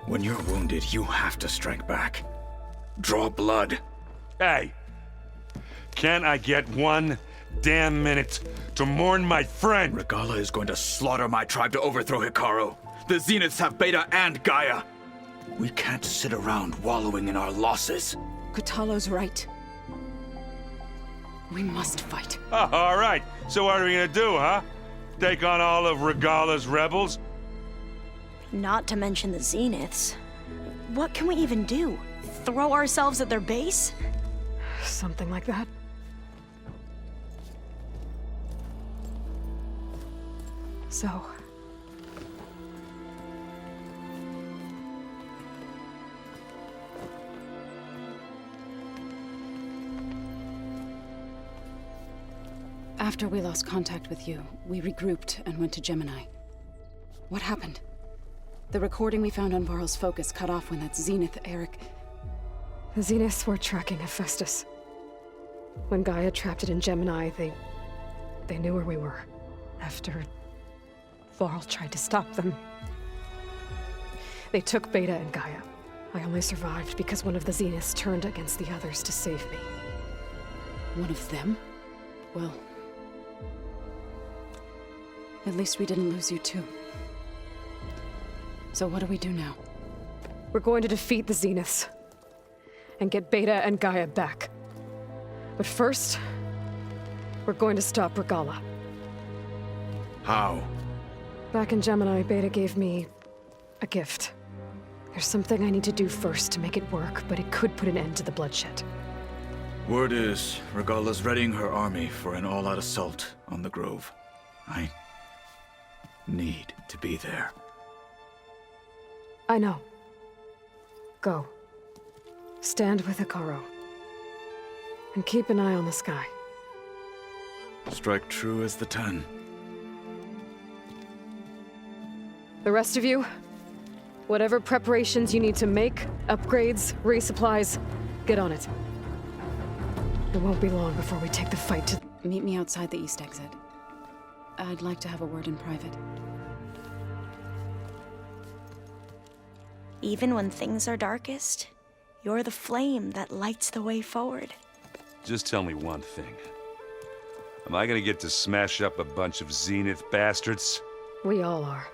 When you're wounded, you have to strike back. Draw blood. Hey! Can't I get one damn minute to mourn my friend? Regalla is going to slaughter my tribe to overthrow Hikaru. The Zeniths have Beta and Gaia. We can't sit around wallowing in our losses. Kotallo's right. We must fight. All right, so what are we gonna do, huh? Take on all of Regalla's rebels? Not to mention the Zeniths. What can we even do? Throw ourselves at their base? Something like that. So... After we lost contact with you, we regrouped and went to Gemini. What happened? The recording we found on Varl's focus cut off when that Zenith, Eric... The Zeniths were tracking Hephaestus. When Gaia trapped it in Gemini, they knew where we were. After Varl tried to stop them, they took Beta and Gaia. I only survived because one of the Zeniths turned against the others to save me. One of them? Well... at least we didn't lose you too. So what do we do now? We're going to defeat the Zeniths. And get Beta and Gaia back. But first, we're going to stop Regalla. How? Back in Gemini, Beta gave me a gift. There's something I need to do first to make it work, but it could put an end to the bloodshed. Word is, Regalla's readying her army for an all-out assault on the Grove. I need to be there. I know. Go. Stand with Hikaru. And keep an eye on the sky. Strike true as the 10. The rest of you, whatever preparations you need to make, upgrades, resupplies, get on it. It won't be long before we take the fight to... Meet me outside the east exit. I'd like to have a word in private. Even when things are darkest, you're the flame that lights the way forward. Just tell me one thing. Am I gonna get to smash up a bunch of Zenith bastards? We all are.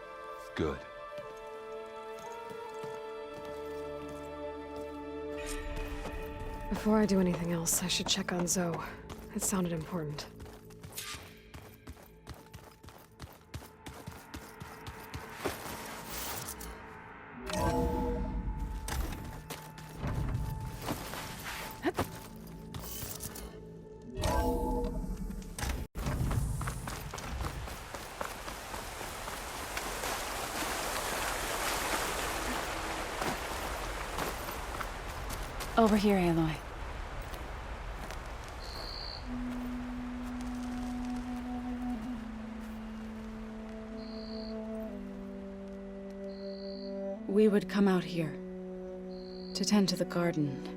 Good. Before I do anything else, I should check on Zoe. It sounded important. Over here, Aloy. We would come out here to tend to the garden.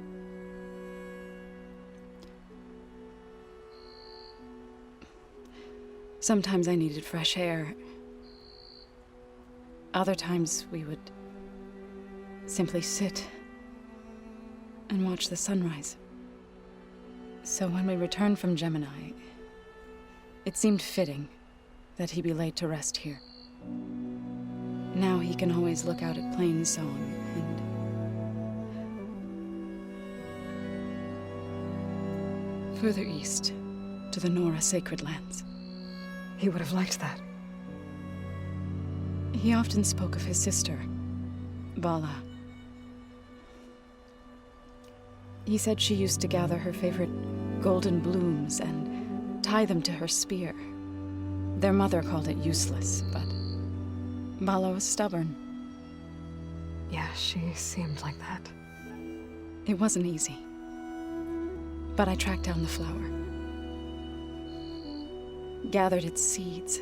Sometimes I needed fresh air. Other times we would simply sit and watch the sunrise. So when we returned from Gemini, it seemed fitting that he be laid to rest here. Now he can always look out at Plain Song and further east to the Nora Sacred Lands. He would have liked that. He often spoke of his sister, Bala. He said she used to gather her favorite golden blooms and tie them to her spear. Their mother called it useless, but Bala was stubborn. Yeah, she seemed like that. It wasn't easy. But I tracked down the flower. Gathered its seeds.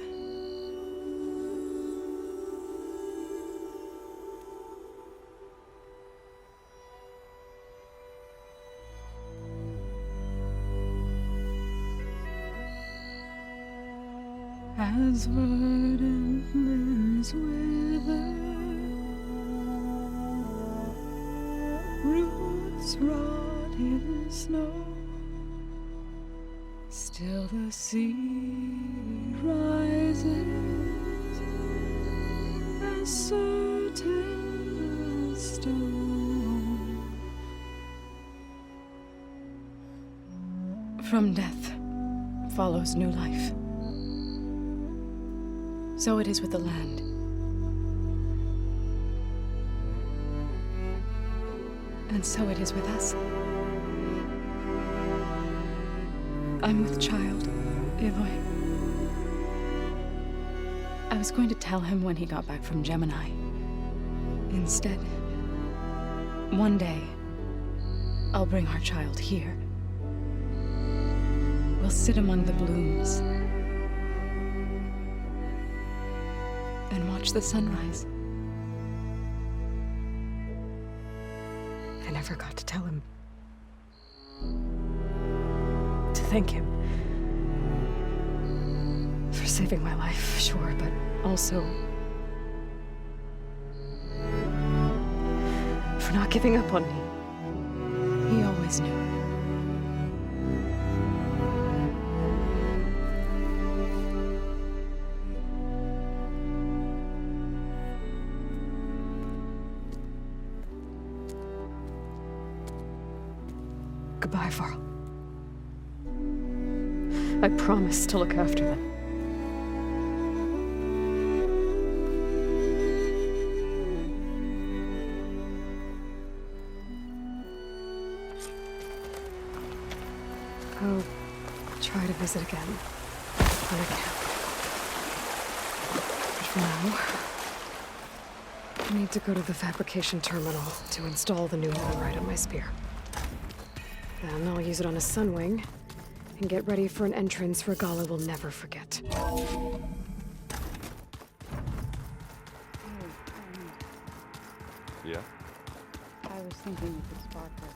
As verdant limbs wither, roots rot in snow. Still the sea rises as certain as stone. From death follows new life. So it is with the land. And so it is with us. I'm with child, Aloy. I was going to tell him when he got back from Gemini. Instead, one day, I'll bring our child here. We'll sit among the blooms and watch the sunrise. I never got to tell him. To thank him. For saving my life, sure, but also for not giving up on me. He always knew. Goodbye, Varl. I promise to look after them. I'll try to visit again when I can. But for now, I need to go to the fabrication terminal to install the new override on my spear. Then I'll use it on a sunwing and get ready for an entrance Regalla will never forget. Yeah? I was thinking you could spark over.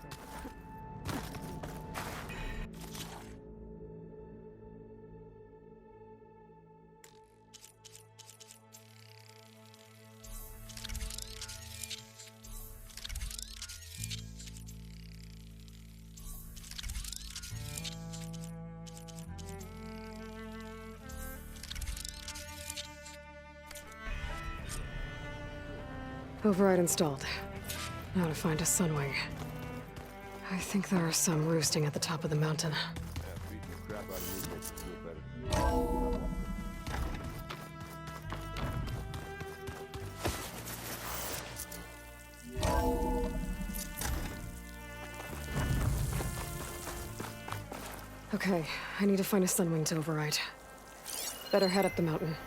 Override installed. Now to find a sunwing. I think there are some roosting at the top of the mountain. Yeah, beating the crap out of me makes it feel better. Okay, I need to find a sunwing to override. Better head up the mountain.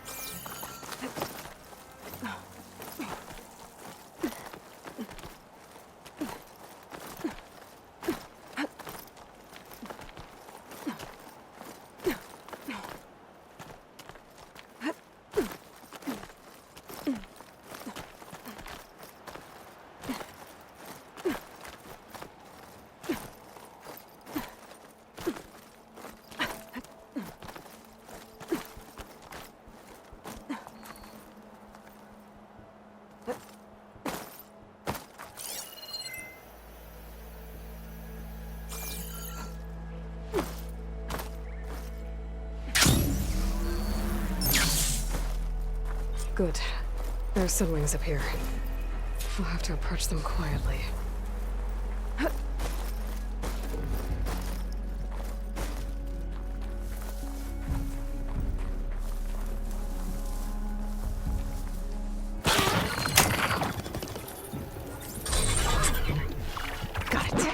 Good. There are sunwings up here. I'll have to approach them quietly. Got it.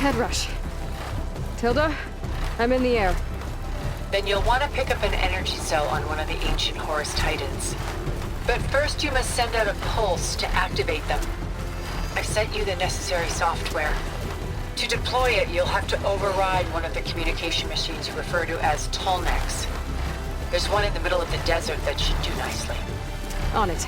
head rush. Tilda, I'm in the air. Then you'll want to pick up an energy cell on one of the ancient Horus Titans. But first you must send out a pulse to activate them. I've sent you the necessary software. To deploy it, you'll have to override one of the communication machines you refer to as Tallnecks. There's one in the middle of the desert that should do nicely. On it.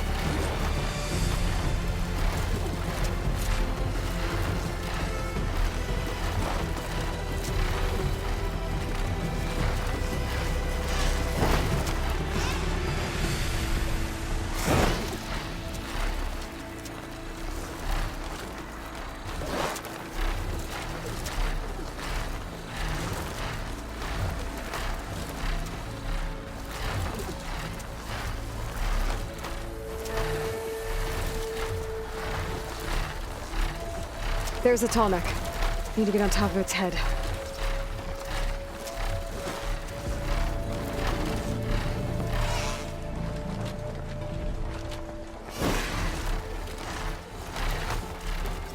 There's a Tallneck. Need to get on top of its head.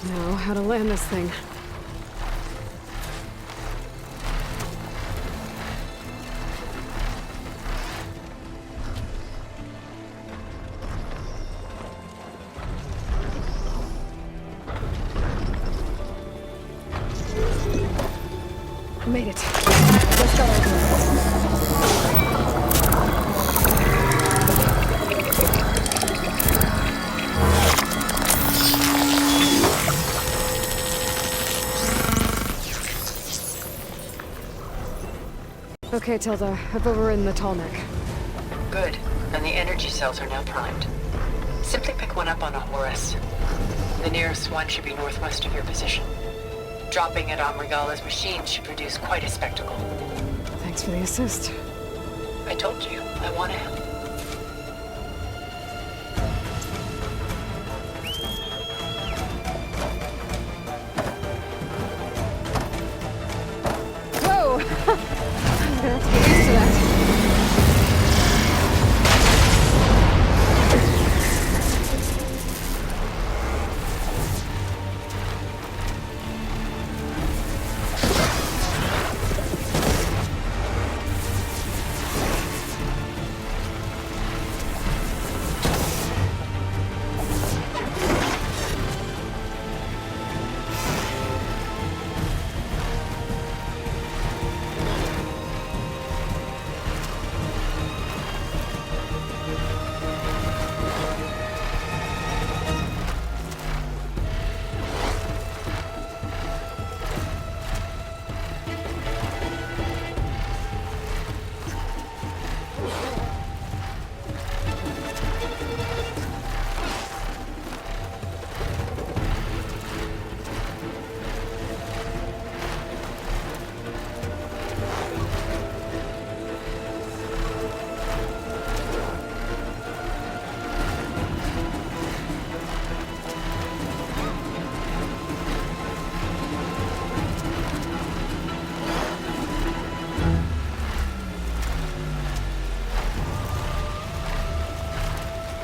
Now, how to land this thing. Made it. Let's go. Okay, Tilda. I've overridden the Tallneck. Good. And the energy cells are now primed. Simply pick one up on a Horus. The nearest one should be northwest of your position. Dropping it on Regalla's machine should produce quite a spectacle. Thanks for the assist. I told you, I want to help. Whoa! I'm gonna have to get used to that.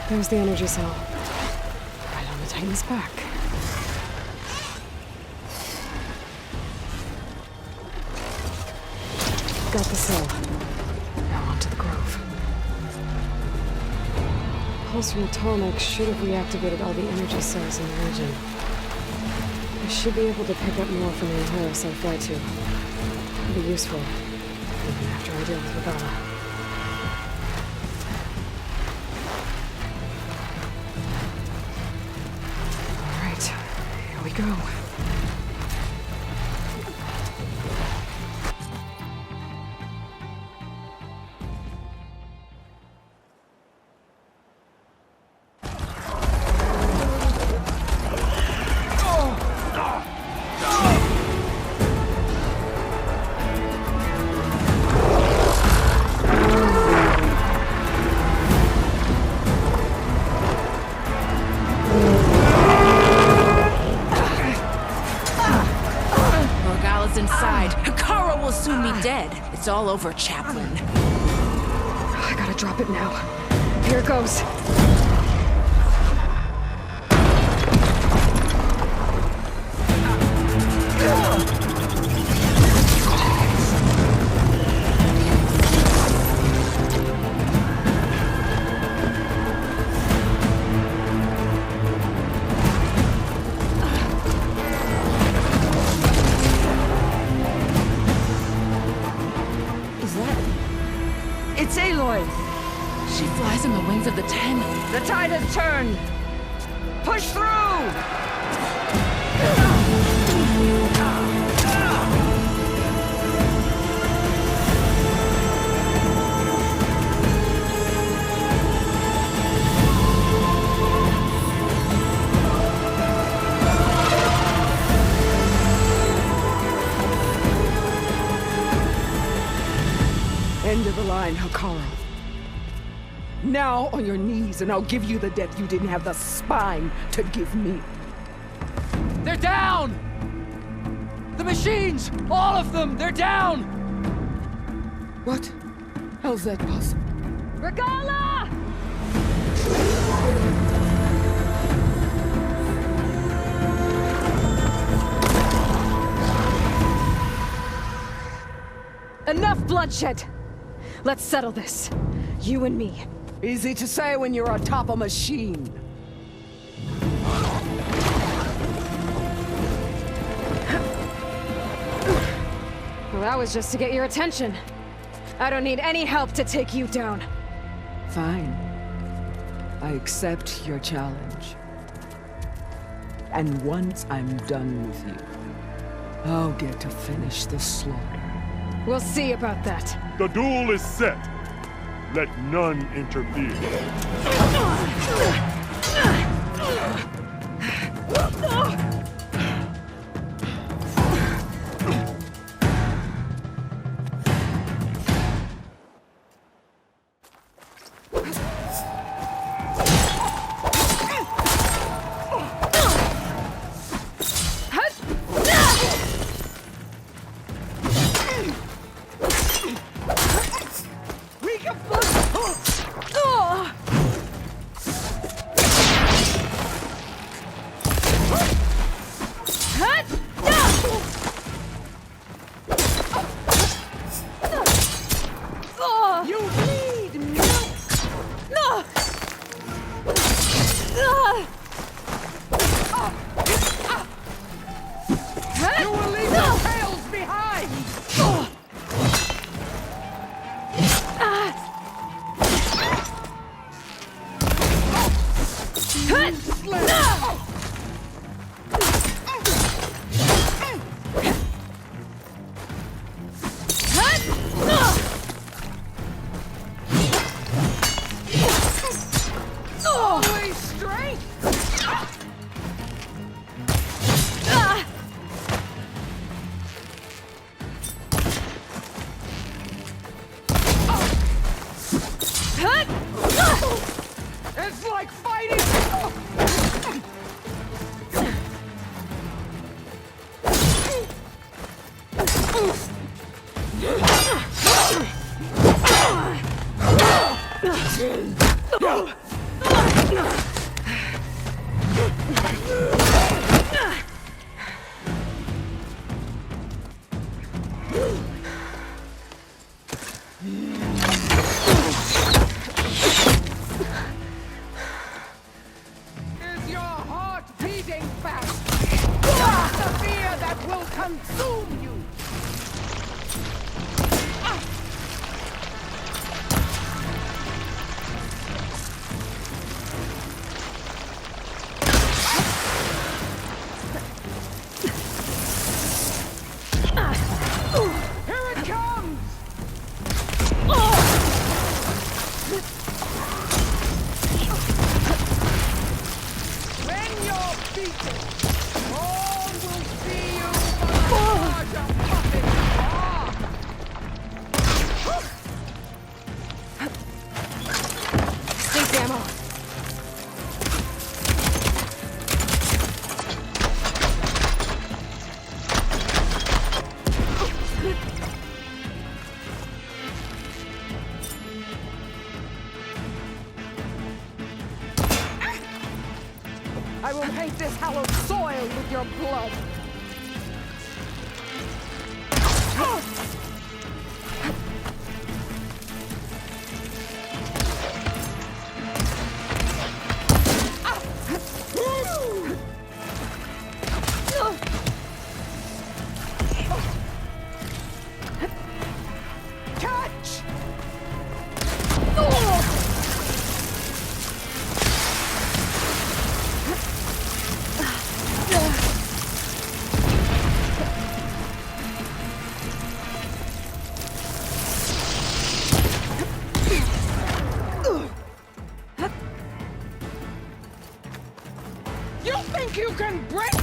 There's the energy cell. Right on the Titan's back. Got the cell. Now onto the grove. Pulse from the Tallneck should have reactivated all the energy cells in the region. I should be able to pick up more from the Horus I fly to. It'll be useful, even after I deal with Regalla. Here we go. It's all over, Chaplain. I gotta drop it now. Here it goes. The tide has turned! Push through! End of the line, Hakaru. Now on your knees, and I'll give you the death you didn't have the spine to give me. They're down! The machines! All of them! They're down! What? How's that possible? Regalla! Enough bloodshed! Let's settle this. You and me. Easy to say when you're atop a machine. Well, that was just to get your attention. I don't need any help to take you down. Fine. I accept your challenge. And once I'm done with you, I'll get to finish the slaughter. We'll see about that. The duel is set. Let none interfere. It's like fighting! Is your heart beating fast? The fear that will consume you! Here it comes! When you're beaten, all will see you for the larger puppet you are. Stinks ammo. I will paint this hallowed soil with your blood. Catch! You think you can break me?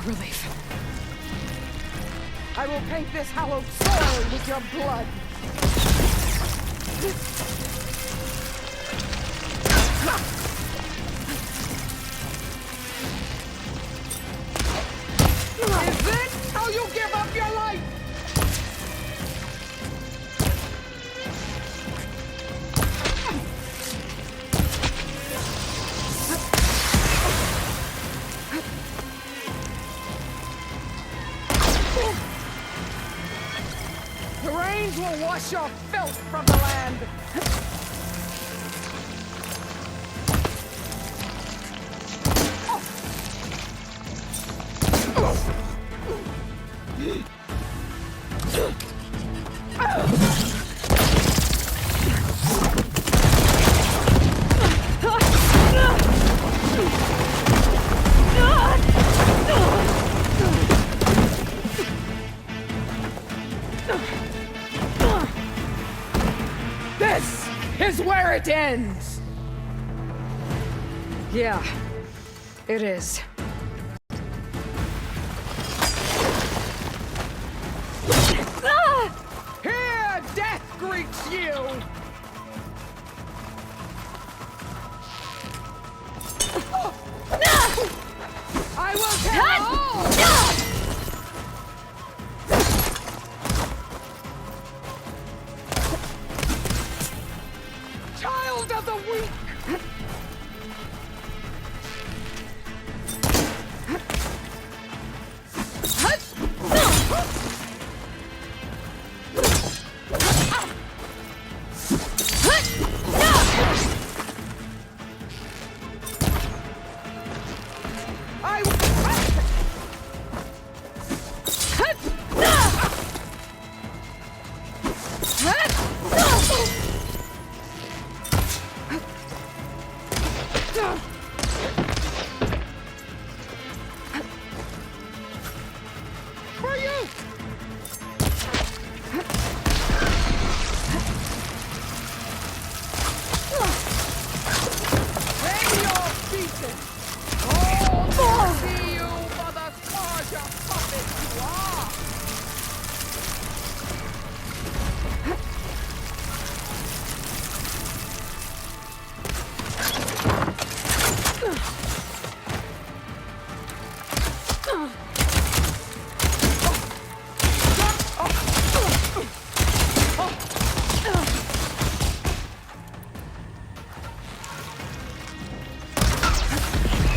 Relief. I will paint this hallowed soil with your blood. Is this how you give up your life? The rains will wash your filth from the land. This is where it ends! Yeah, it is. Here, death greets you! I will tell all! Child of the weak! For you! Bring your pieces! Oh, see you for the cause your puppet you are!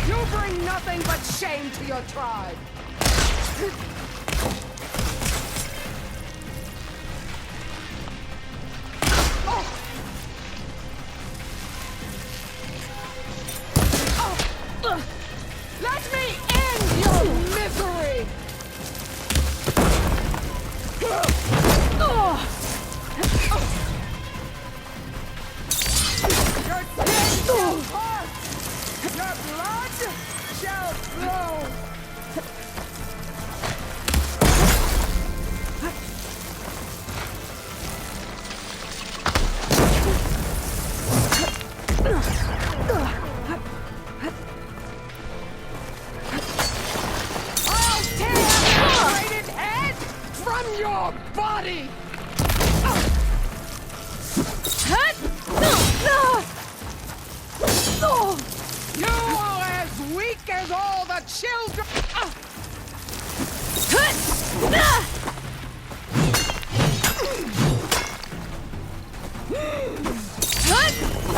You bring nothing but shame to your tribe! Let me end your misery! Your dead shall pass! Your blood shall flow! I'll tear your braided head from your body! You are as weak as all the children!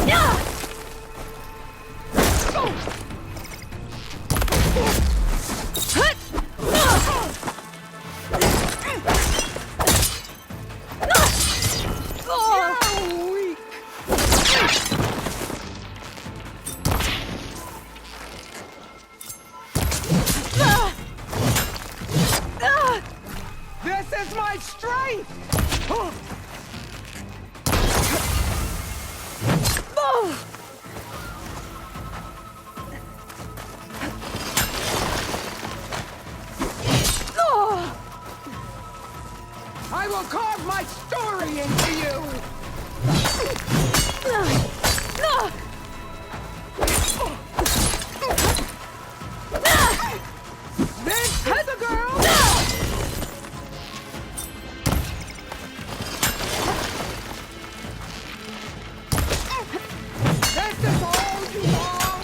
You're weak! shove my story into you! This is the girl! This is all you are!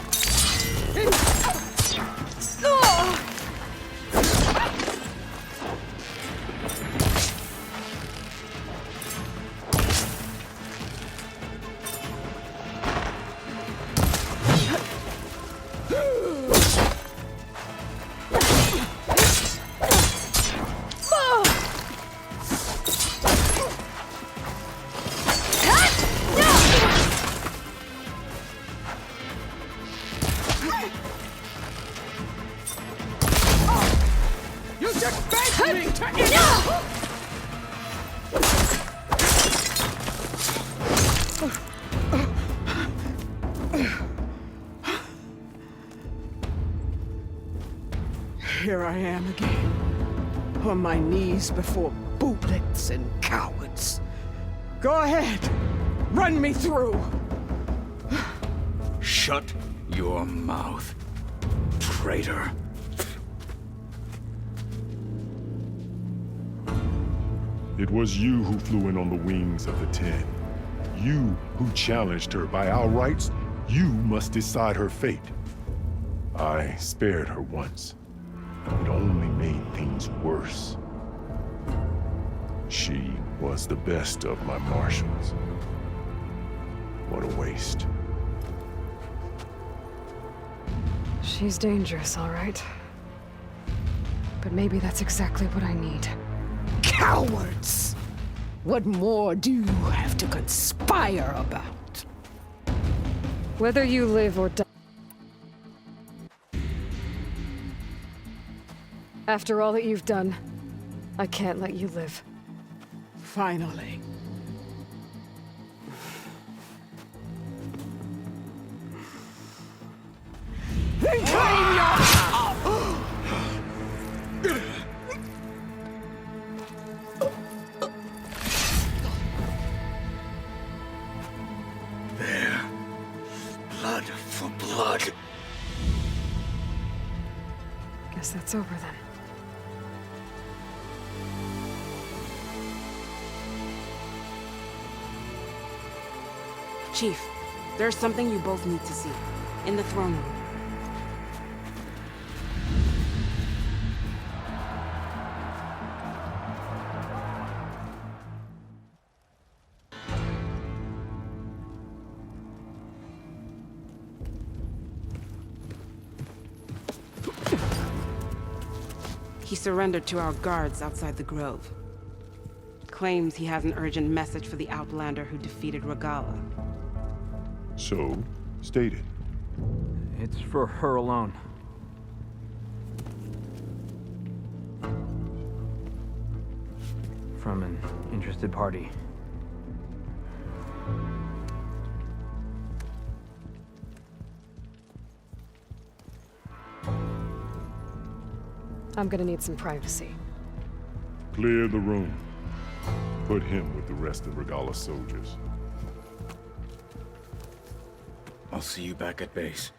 You just begged me to eat! Here I am again, on my knees before bootlets and cowards. Go ahead, run me through. Shut your mouth, traitor. It was you who flew in on the wings of the Ten. You who challenged her by our rights. You must decide her fate. I spared her once. It only made things worse. She was the best of my marshals. What a waste. She's dangerous, all right. But maybe that's exactly what I need. Cowards! What more do you have to conspire about? Whether you live or die. After all that you've done, I can't let you live. Finally. Then claim your... There. Blood for blood. Guess that's over then. Chief, there's something you both need to see. In the throne room. He surrendered to our guards outside the grove. Claims he has an urgent message for the Outlander who defeated Regalla. So, state it. It's for her alone. From an interested party. I'm gonna need some privacy. Clear the room. Put him with the rest of Regalla's soldiers. I'll see you back at base.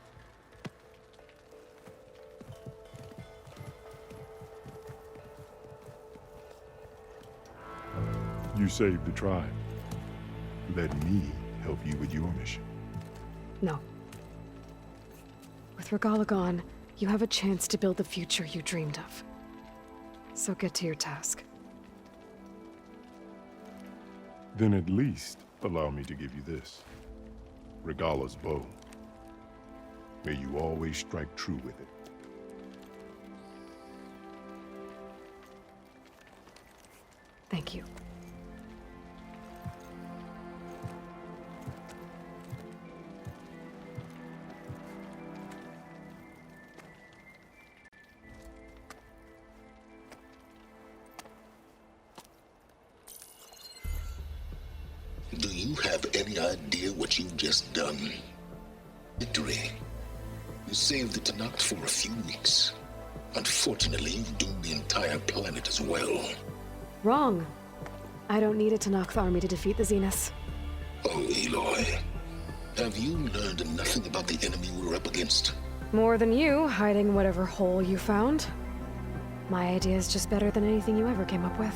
You saved the tribe. Let me help you with your mission. No. With Regalla gone, you have a chance to build the future you dreamed of. So get to your task. Then at least allow me to give you this. Regalla's bow. May you always strike true with it. Thank you. Do you have any idea what you've just done? Victory. You saved the Tanakh for a few weeks. Unfortunately, you've doomed the entire planet as well. Wrong. I don't need a Tanakh army to defeat the Zeniths. Oh, Aloy. Have you learned nothing about the enemy we're up against? More than you, hiding whatever hole you found. My idea is just better than anything you ever came up with.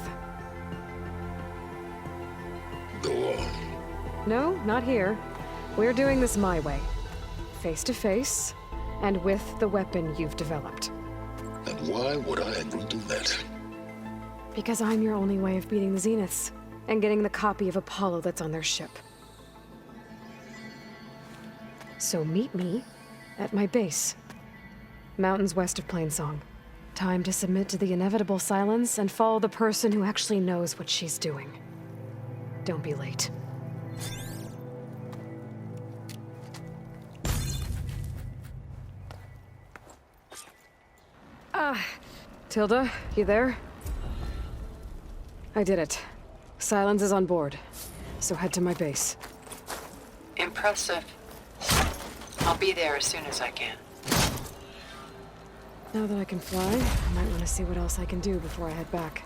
Go on. No, not here. We're doing this my way. Face to face, and with the weapon you've developed. And why would I agree to that? Because I'm your only way of beating the Zeniths, and getting the copy of Apollo that's on their ship. So meet me at my base. Mountains west of Plainsong. Time to submit to the inevitable silence and follow the person who actually knows what she's doing. Don't be late. Tilda, you there? I did it. Silence is on board, so head to my base. Impressive. I'll be there as soon as I can. Now that I can fly, I might want to see what else I can do before I head back.